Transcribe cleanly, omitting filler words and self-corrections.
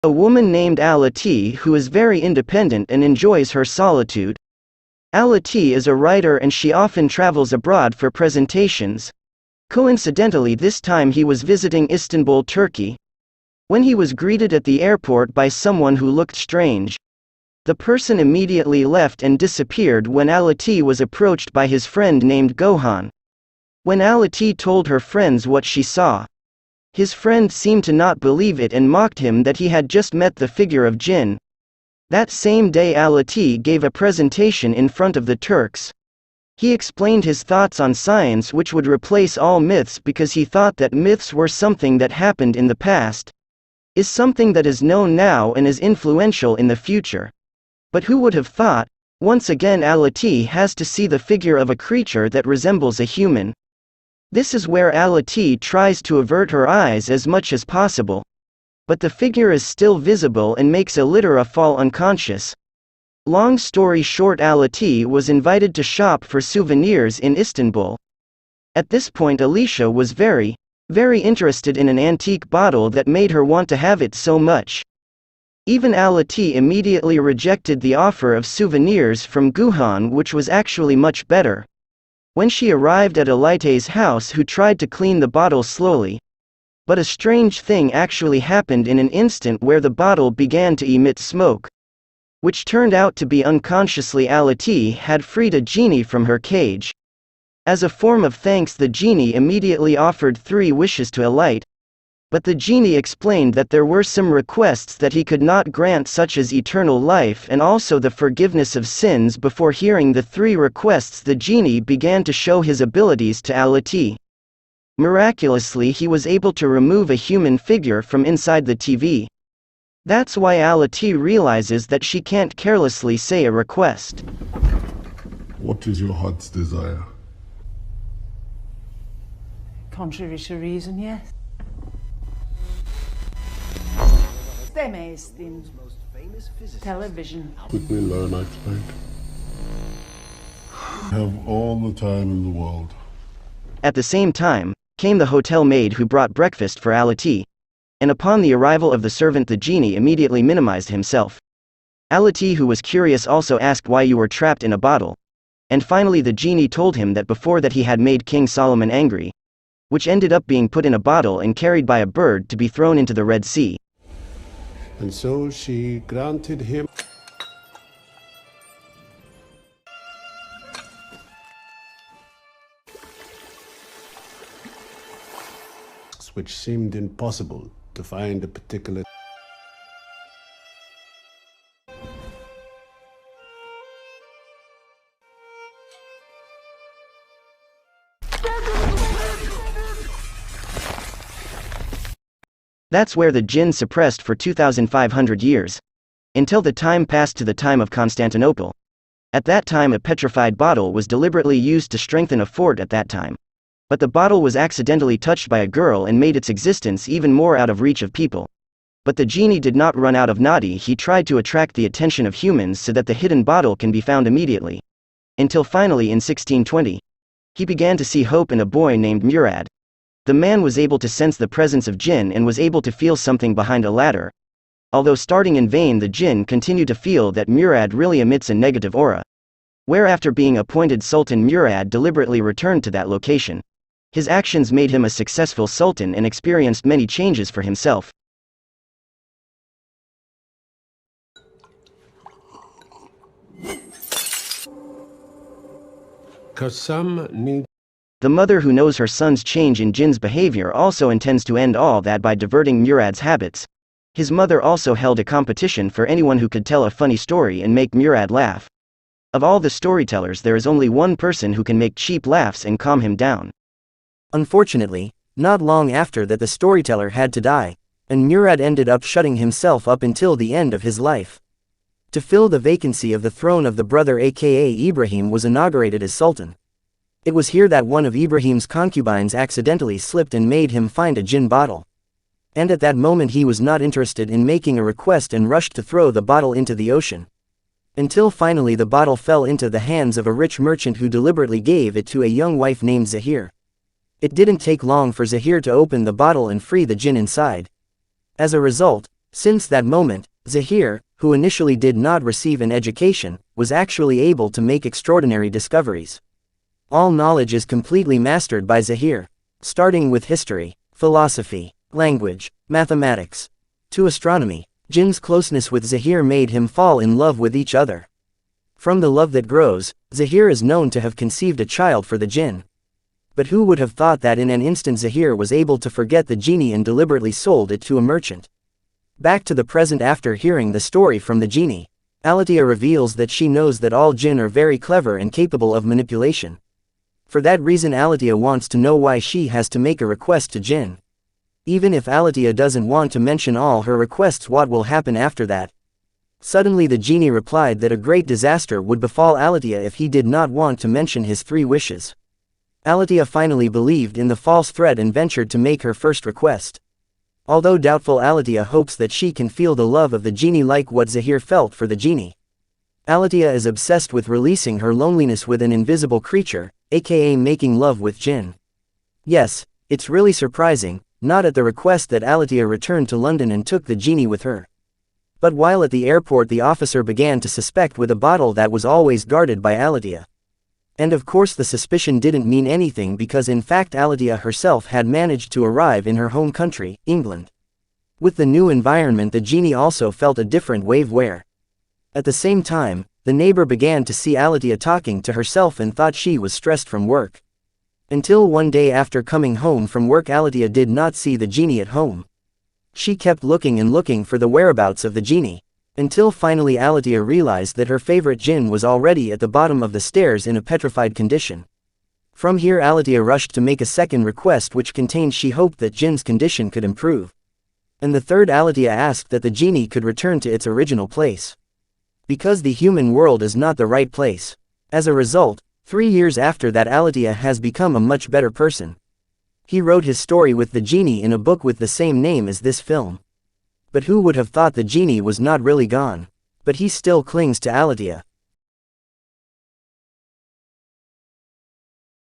A woman named Alithea who is very independent and enjoys her solitude. Alithea is a writer and she often travels abroad for presentations. Coincidentally, this time he was visiting Istanbul, Turkey, when he was greeted at the airport by someone who looked strange. The person immediately left and disappeared when Alithea was approached by his friend named Gohan. When Alithea told her friends what she saw, his friend seemed to not believe it and mocked him that he had just met the figure of Jinn. That same day Alithea gave a presentation in front of the Turks. He explained his thoughts on science which would replace all myths because he thought that myths were something that happened in the past, is something that is known now and is influential in the future. But who would have thought, once again Alithea has to see the figure of a creature that resembles a human. This is where Alithea tries to avert her eyes as much as possible. But the figure is still visible and makes Alithea fall unconscious. Long story short, Alithea was invited to shop for souvenirs in Istanbul. At this point Alicia was very interested in an antique bottle that made her want to have it so much. Even Alithea immediately rejected the offer of souvenirs from Gohan, which was actually much better. When she arrived at Alithea's house, who tried to clean the bottle slowly. But a strange thing actually happened in an instant where the bottle began to emit smoke, which turned out to be unconsciously Alithea had freed a genie from her cage. As a form of thanks, the genie immediately offered 3 wishes to Alithea. But the genie explained that there were some requests that he could not grant, such as eternal life and also the forgiveness of sins. Before hearing the 3 requests, the genie began to show his abilities to Alithea. Miraculously, he was able to remove a human figure from inside the TV. That's why Alithea realizes that she can't carelessly say a request. What is your heart's desire? Contrary to reason, yes. Television. Let me learn, I explained. Have all the time in the world. At the same time, came the hotel maid who brought breakfast for Alithea. And upon the arrival of the servant, the genie immediately minimized himself. Alithea, who was curious, also asked why you were trapped in a bottle. And finally the genie told him that before that he had made King Solomon angry, which ended up being put in a bottle and carried by a bird to be thrown into the Red Sea. And so she granted him which seemed impossible to find a particular. That's where the jinn suppressed for 2,500 years. Until the time passed to the time of Constantinople. At that time a petrified bottle was deliberately used to strengthen a fort at that time. But the bottle was accidentally touched by a girl and made its existence even more out of reach of people. But the genie did not run out of naughty, he tried to attract the attention of humans so that the hidden bottle can be found immediately. Until finally in 1620. He began to see hope in a boy named Murad. The man was able to sense the presence of jinn and was able to feel something behind a ladder. Although starting in vain, the jinn continued to feel that Murad really emits a negative aura. Where after being appointed sultan, Murad deliberately returned to that location. His actions made him a successful sultan and experienced many changes for himself. The mother who knows her son's change in jinn's behavior also intends to end all that by diverting Murad's habits. His mother also held a competition for anyone who could tell a funny story and make Murad laugh. Of all the storytellers, there is only one person who can make cheap laughs and calm him down. Unfortunately, not long after that the storyteller had to die, and Murad ended up shutting himself up until the end of his life. To fill the vacancy of the throne of the brother aka Ibrahim was inaugurated as sultan. It was here that one of Ibrahim's concubines accidentally slipped and made him find a jinn bottle. And at that moment he was not interested in making a request and rushed to throw the bottle into the ocean. Until finally the bottle fell into the hands of a rich merchant who deliberately gave it to a young wife named Zahir. It didn't take long for Zahir to open the bottle and free the jinn inside. As a result, Since that moment, Zahir, who initially did not receive an education, was actually able to make extraordinary discoveries. All knowledge is completely mastered by Zahir, starting with history, philosophy, language, mathematics, to astronomy. Jin's closeness with Zahir made him fall in love with each other. From the love that grows, Zahir is known to have conceived a child for the Jinn. But who would have thought that in an instant Zahir was able to forget the genie and deliberately sold it to a merchant? Back to the present. After hearing the story from the genie, Alithea reveals that she knows that all Jinn are very clever and capable of manipulation. For that reason Alithea wants to know why she has to make a request to Jinn. Even if Alithea doesn't want to mention all her requests, what will happen after that? Suddenly the genie replied that a great disaster would befall Alithea if he did not want to mention his 3 wishes. Alithea finally believed in the false threat and ventured to make her first request. Although doubtful, Alithea hopes that she can feel the love of the genie like what Zahir felt for the genie. Alithea is obsessed with releasing her loneliness with an invisible creature, aka making love with Jinn. Yes, it's really surprising, not at the request that Alithea returned to London and took the genie with her. But while at the airport the officer began to suspect with a bottle that was always guarded by Alithea. And of course the suspicion didn't mean anything because in fact Alithea herself had managed to arrive in her home country, England. With the new environment the genie also felt a different wave where. At the same time, the neighbor began to see Alithea talking to herself and thought she was stressed from work. Until one day after coming home from work Alithea did not see the genie at home. She kept looking and looking for the whereabouts of the genie. Until finally Alithea realized that her favorite Jinn was already at the bottom of the stairs in a petrified condition. From here Alithea rushed to make a second request which contained she hoped that Jinn's condition could improve. And the third Alithea asked that the genie could return to its original place. Because the human world is not the right place. As a result, 3 years after that Alithea has become a much better person. He wrote his story with the genie in a book with the same name as this film. But who would have thought the genie was not really gone? But he still clings to Alithea.